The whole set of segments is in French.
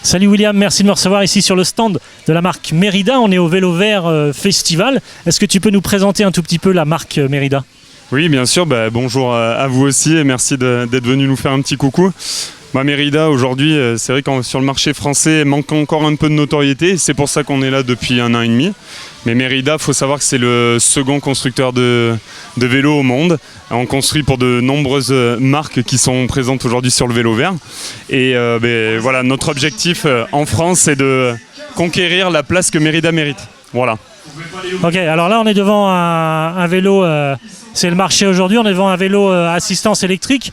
Salut William, merci de me recevoir ici sur le stand de la marque Merida. On est au Vélo Vert Festival. Est-ce que tu peux nous présenter un tout petit peu la marque Merida ? Oui, bien sûr. Bonjour à vous aussi et merci d'être venu nous faire un petit coucou. Merida, aujourd'hui, c'est vrai que sur le marché français, manque encore un peu de notoriété. C'est pour ça qu'on est là depuis 1 an et demi. Mais Merida, il faut savoir que c'est le second constructeur de vélos au monde. On construit pour de nombreuses marques qui sont présentes aujourd'hui sur le vélo vert. Et voilà, notre objectif en France, c'est de conquérir la place que Merida mérite. Voilà. Ok, alors là, on est devant un vélo, c'est le marché aujourd'hui, on est devant un vélo assistance électrique.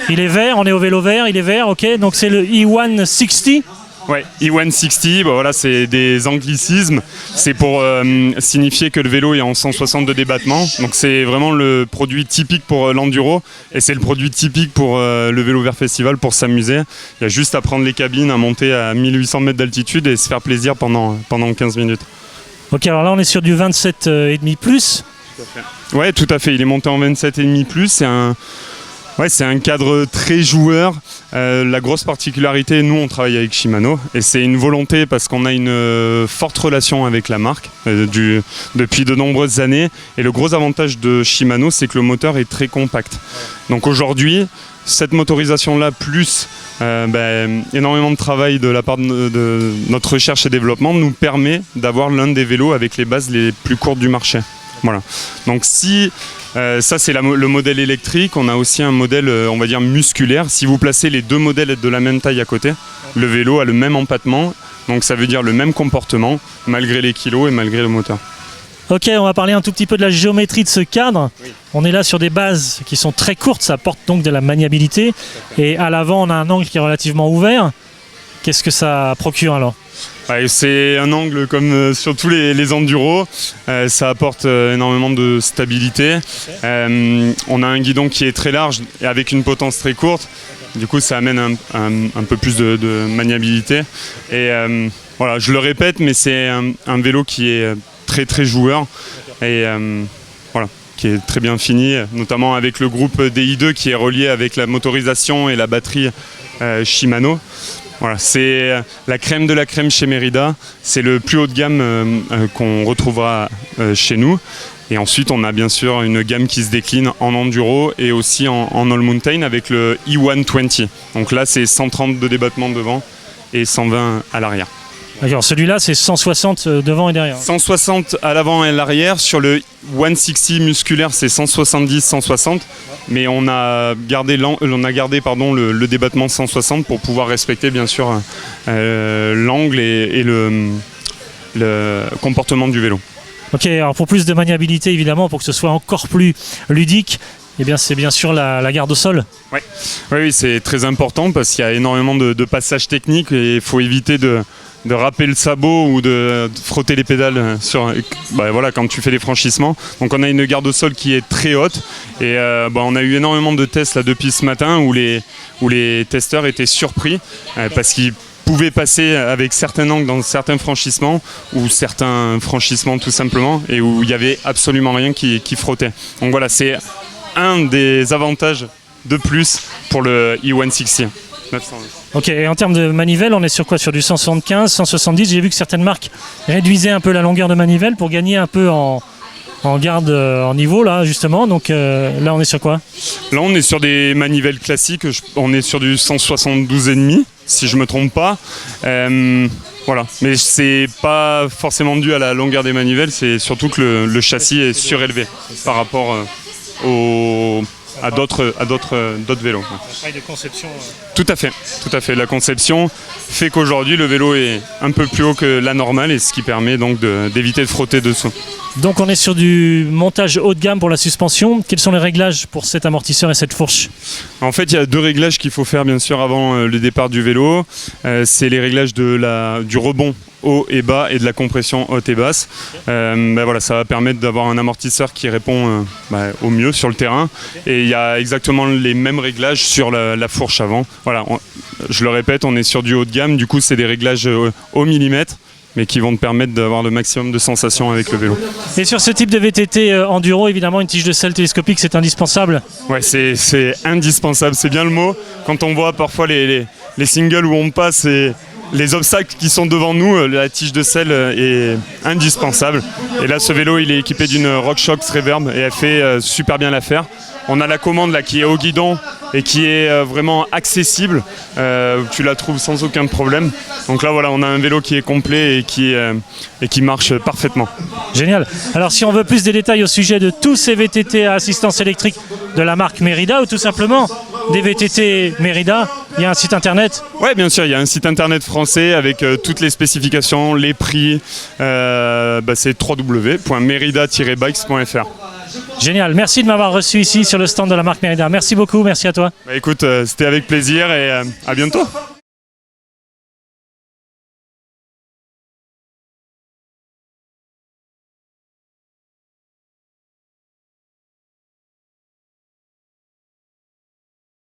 Il est vert, on est au vélo vert, il est vert, ok, donc c'est le E160. Ouais, E160, voilà, c'est des anglicismes, c'est pour signifier que le vélo est en 162 débattements, donc c'est vraiment le produit typique pour l'enduro et c'est le produit typique pour le Vélo Vert Festival pour s'amuser. Il y a juste à prendre les cabines, à monter à 1800 mètres d'altitude et se faire plaisir pendant 15 minutes. Ok, alors là on est sur du 27,5 plus. Tout à fait. Ouais, tout à fait, il est monté en 27,5 plus, c'est un cadre très joueur. La grosse particularité, nous on travaille avec Shimano et c'est une volonté parce qu'on a une forte relation avec la marque depuis de nombreuses années. Et le gros avantage de Shimano, c'est que le moteur est très compact. Donc aujourd'hui, cette motorisation-là, plus énormément de travail de la part de notre recherche et développement, nous permet d'avoir l'un des vélos avec les bases les plus courtes du marché. Voilà. Donc si ça c'est le modèle électrique, on a aussi un modèle on va dire musculaire. Si vous placez les deux modèles de la même taille à côté, le vélo a le même empattement, donc ça veut dire le même comportement malgré les kilos et malgré le moteur. Ok, on va parler un tout petit peu de la géométrie de ce cadre. Oui. On est là sur des bases qui sont très courtes, ça apporte donc de la maniabilité. Et à l'avant, on a un angle qui est relativement ouvert. Qu'est-ce que ça procure alors ? C'est un angle comme sur tous les enduros, ça apporte énormément de stabilité. On a un guidon qui est très large et avec une potence très courte, du coup ça amène un peu plus de maniabilité. Et voilà, je le répète, mais c'est un vélo qui est très très joueur et voilà, qui est très bien fini, notamment avec le groupe DI2 qui est relié avec la motorisation et la batterie Shimano. Voilà, c'est la crème de la crème chez Merida, c'est le plus haut de gamme qu'on retrouvera chez nous. Et ensuite, on a bien sûr une gamme qui se décline en enduro et aussi en all mountain avec le E120. Donc là, c'est 130 de débattement devant et 120 à l'arrière. D'accord, celui-là, c'est 160 devant et derrière. 160 à l'avant et à l'arrière. Sur le 160 musculaire, c'est 170-160. Mais on a gardé le débattement 160 pour pouvoir respecter, bien sûr, l'angle et le comportement du vélo. Ok, alors pour plus de maniabilité, évidemment, pour que ce soit encore plus ludique, eh bien, c'est bien sûr la garde au sol. Oui, c'est très important parce qu'il y a énormément de passages techniques et il faut éviter de râper le sabot ou de frotter les pédales quand tu fais des franchissements. Donc on a une garde au sol qui est très haute et on a eu énormément de tests là, depuis ce matin où les testeurs étaient surpris parce qu'ils pouvaient passer avec certains angles dans certains franchissements ou certains franchissements tout simplement et où il n'y avait absolument rien qui frottait. Donc voilà, c'est un des avantages de plus pour le E160. 900. Ok, et en termes de manivelle, on est sur quoi ? Sur du 175, 170. J'ai vu que certaines marques réduisaient un peu la longueur de manivelle pour gagner un peu en garde en niveau, là, justement. Donc là, on est sur quoi ? Là, on est sur des manivelles classiques. On est sur du 172,5, si je ne me trompe pas. Voilà. Mais c'est pas forcément dû à la longueur des manivelles, c'est surtout que le châssis est surélevé par rapport à d'autres vélos. Un travail de conception. Tout à fait. La conception fait qu'aujourd'hui le vélo est un peu plus haut que la normale et ce qui permet donc d'éviter de frotter dessous. Donc on est sur du montage haut de gamme pour la suspension. Quels sont les réglages pour cet amortisseur et cette fourche ? En fait, il y a 2 réglages qu'il faut faire bien sûr avant le départ du vélo. C'est les réglages du rebond haut et bas et de la compression haute et basse. Voilà, ça va permettre d'avoir un amortisseur qui répond au mieux sur le terrain. Et il y a exactement les mêmes réglages sur la fourche avant. Voilà, je le répète, on est sur du haut de gamme. Du coup, c'est des réglages au millimètre, mais qui vont te permettre d'avoir le maximum de sensations avec le vélo. Et sur ce type de VTT enduro, évidemment, une tige de selle télescopique, c'est indispensable. Ouais, c'est indispensable, c'est bien le mot. Quand on voit parfois les singles où on passe les obstacles qui sont devant nous, la tige de selle est indispensable. Et là, ce vélo, il est équipé d'une RockShox Reverb et elle fait super bien l'affaire. On a la commande là qui est au guidon et qui est vraiment accessible. Tu la trouves sans aucun problème. Donc là, voilà, on a un vélo qui est complet et qui marche parfaitement. Génial. Alors si on veut plus de détails au sujet de tous ces VTT à assistance électrique de la marque Merida ou tout simplement des VTT Merida, il y a un site internet? Oui, bien sûr, il y a un site internet français avec toutes les spécifications, les prix. C'est www.merida-bikes.fr. Génial, merci de m'avoir reçu ici sur le stand de la marque Merida. Merci beaucoup, merci à toi. Écoute, c'était avec plaisir et à bientôt.